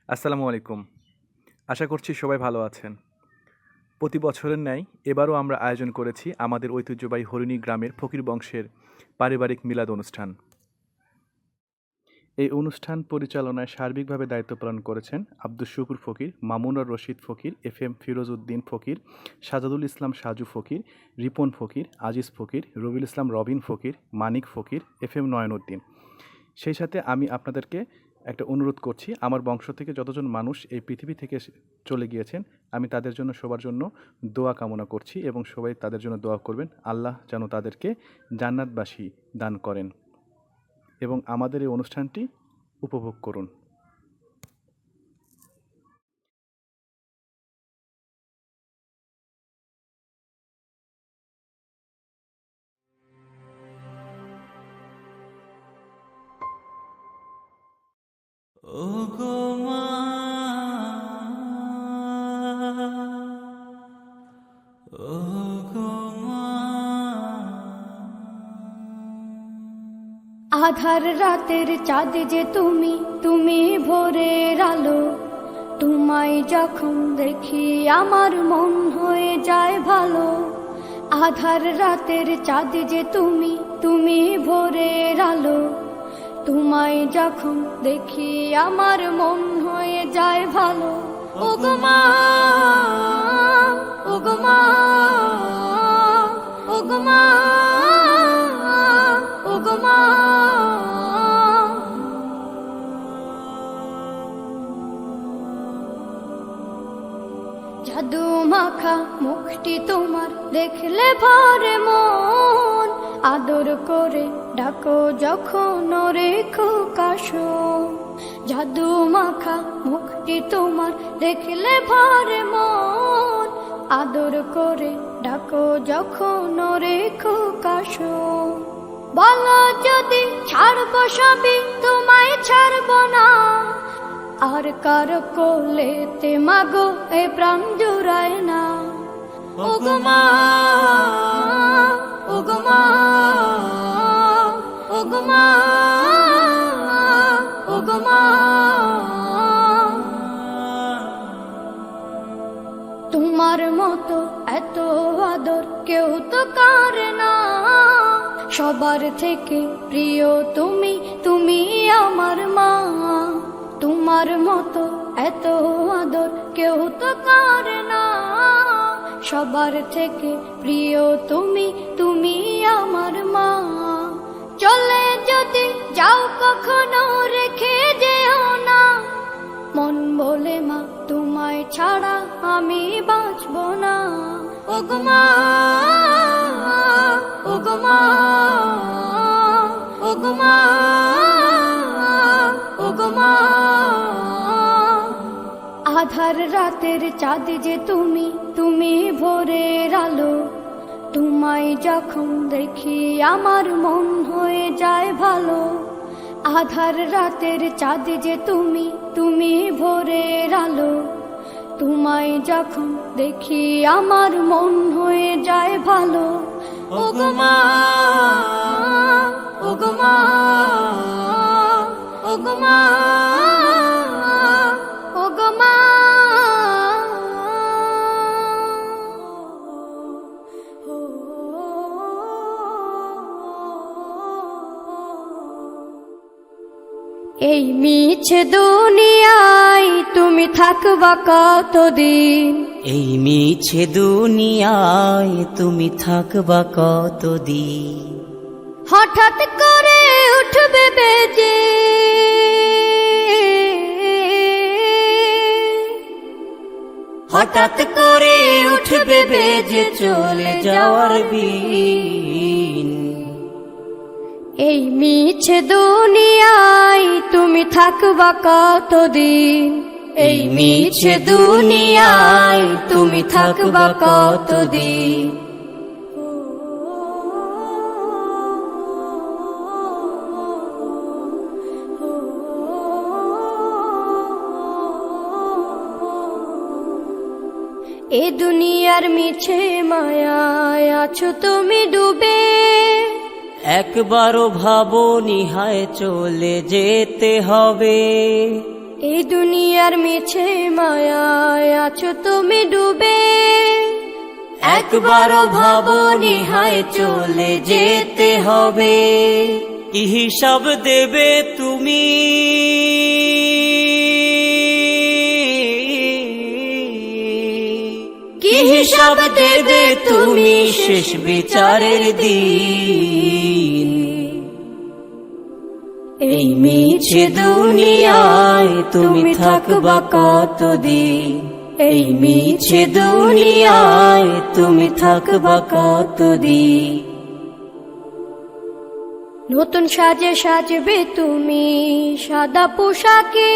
আসসালামু আলাইকুম। আশা করছি সবাই ভালো আছেন। প্রতি বছরের ন্যায় এবারও আমরা আয়োজন করেছি আমাদের ঐতিহ্যবাহী হরিণী গ্রামের ফকির বংশের পারিবারিক মিলাদ অনুষ্ঠান। এই অনুষ্ঠান পরিচালনায় সার্বিকভাবে দায়িত্ব পালন করেছেন আব্দুস শুকুর ফকির, মামুনুর রশিদ ফকির, FM ফিরোজ উদ্দিন ফকির, সাজাদুল ইসলাম সাজু ফকির, রিপন ফকির, আজিজ ফকির, রবিউল ইসলাম রবিন ফকির, মানিক ফকির, FM নয়নউদ্দিন। সেই সাথে আমি আপনাদেরকে একটা অনুরোধ করছি, আমার বংশ থেকে যতজন মানুষ এই পৃথিবী থেকে চলে গিয়েছেন, আমি তাদের জন্য সবার জন্য দোয়া কামনা করছি এবং সবাই তাদের জন্য দোয়া করবেন। আল্লাহ যেন তাদেরকে জান্নাতবাসী দান করেন এবং আমাদের এই অনুষ্ঠানটি উপভোগ করুন। ওগো মা, ওগো মা। আধার রাতের চাঁদ যে তুমি, তুমি ভোরের আলো। তোমায় যখন দেখি আমার মন হয়ে যায় ভালো। আধার রাতের চাঁদ যে তুমি, তুমি ভোরের আলো। তোমায় যখন দেখি আমার মন হয়ে যায় ভালো। ওগো মা, ওগো মা, ওগো মা, ওগো মা। জাদু মাখা মুখটি তোমার দেখলে ভরে মন। আদর করে ডাকো যখন রেখো কাশো। জাদু মাখা মুখটি তোমার দেখলে ভরে মন। আদর করে ডাকো যখন রেখো কাশো। বলো যদি ছাড়বো সবই, তোমায় ছাড়বো না। আর কার কোলেতে মাগো এ প্রাণ জুড়ায় না। ওগো মা, ওগো মা, ওগো মা, ওগো মা। তোমার মতো এত আদর কেউ তো করে না। সবার থেকে প্রিয় তুমি, তুমি আমার মা। তোমার মতো এত আদর কেউ তো করে না। সবার থেকে প্রিয় তুমি, তুমি আমার মা। চলে যদি যাও কখনো রেখে যেও না। মন বলে মা তোমায় ছাড়া আমি বাঁচব না। ওগো মা, ওগো মা, ওগো মা, ওগো মা। আধার রাতের চাঁদ যে তুমি, তুমি ভোরের আলো। তোমায় যখন দেখি আমার মন হয়ে যায় ভালো। আধার রাতের চাঁদ যে তুমি, তুমি ভোরের আলো। তোমায় যখন দেখি আমার মন হয়ে যায় ভালো। ওগো মা, ওগো মা, ওগো মা, ওগো মা। এই মিছে দুনিয়ায় তুমি থাকবা কতদিন। এই মিছে দুনিয়ায় তুমি থাকবা কতদিন। হঠাৎ করে উঠবে বেজে, হঠাৎ করে উঠবে বেজে চলে যাওয়ার বিন। এই মিছে দুনিয়ায় তুমি থাকবা কতদিন। এই মিছে দুনিয়ায় তুমি থাকবা কতদিন। এ দুনিয়ার মিছে মায়ায় আছো তুমি ডুবে। একবারও ভাবো নিহায় চলে যেতে হবে। এই দুনিয়ার মিছে মায়ায় আছো তুমি ডুবে, একবারও ভাবনি হায় চলে যেতে হবে। কি হিসাব দেবে তুমি, কি হিসাব দেবে তুমি শেষ বিচারের দিন। এই মিছে দুনিয়ায় তুমি থাকবা কতদিন, এই মিছে দুনিয়ায় তুমি থাকবা কতদিন। নতুন সাজে সাজবে তুমি সাদা পোশাকে,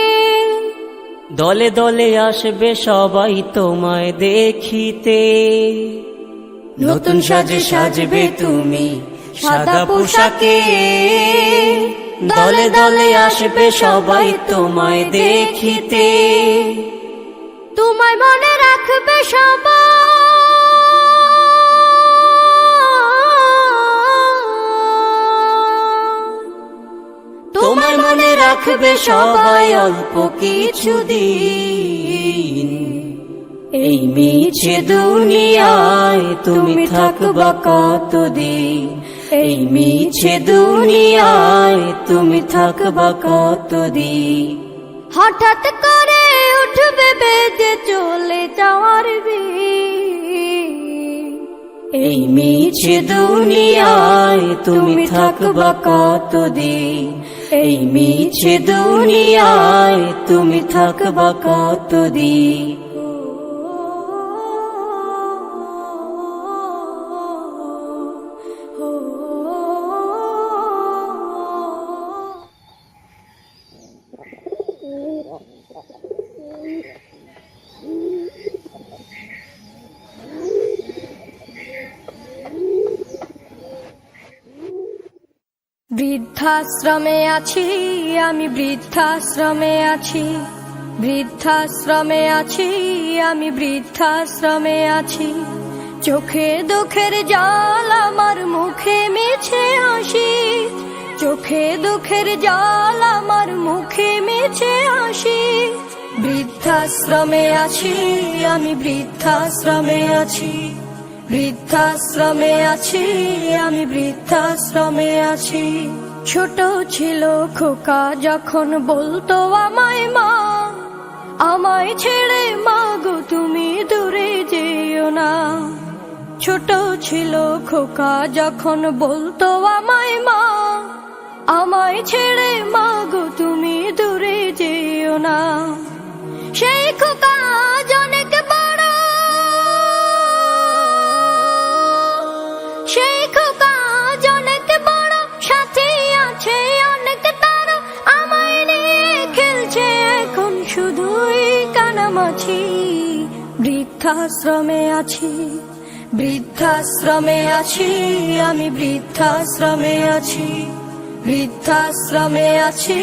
দলে দলে আসবে সবাই তোমায় দেখিতে। নতুন সাজে সাজবে তুমি সাদা পোশাকে, দলে দলে আসবে সবাই তোমায় দেখিতে। তোমায় মনে রাখবে সবাই, তোমায় মনে রাখবে সবাই অল্প কিছুদিন। এই মিছে দুনিয়ায় তুমি থাকবা কতদিন, এই মিছে দুনিয়ায় তুমি থাকবা কতদিন। হঠাৎ করে উঠবে বেজে চলে যাওয়ার বিন। এই মিছে দুনিয়ায় তুমি থাকবা কতদিন, এই মিছে দুনিয়ায় তুমি থাকবা কতদিন। বৃদ্ধাশ্রমে আছি আমি, বৃদ্ধাশ্রমে আছি, বৃদ্ধাশ্রমে আছি আমি, বৃদ্ধাশ্রমে আছি। চোখে দুঃখের জল আমার মুখে মিছে হাসি, চোখে দুঃখের জল আমার মুখে মিছে হাসি। বৃদ্ধাশ্রমে আছি আমি, বৃদ্ধাশ্রমে আছি, বৃদ্ধাশ্রমে আছি আমি, বৃদ্ধাশ্রমে আছি। ছোট ছিল খোকা যখন বলতো আমায় মা, আমায় ছেড়ে মা গো তুমি দূরে যেও না। ছোট ছিল খোকা যখন বলতো আমায় মা, আমায় ছেড়ে মা গো তুমি দূরে যেও না। সেই খোকা অনেক বড়, সেই খোকা অনেক বড়, সাথে আছে অনেক তার, আমায় নিয়ে খেলছে এখন শুধুই কানামাছি। বৃদ্ধাশ্রমে আছি, বৃদ্ধাশ্রমে আছি আমি, বৃদ্ধাশ্রমে আছি, বৃদ্ধাশ্রমে আছি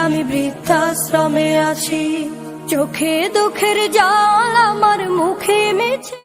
আমি, বৃদ্ধাশ্রমে আছি। চোখে দুঃখের জল আমার মুখে মিছে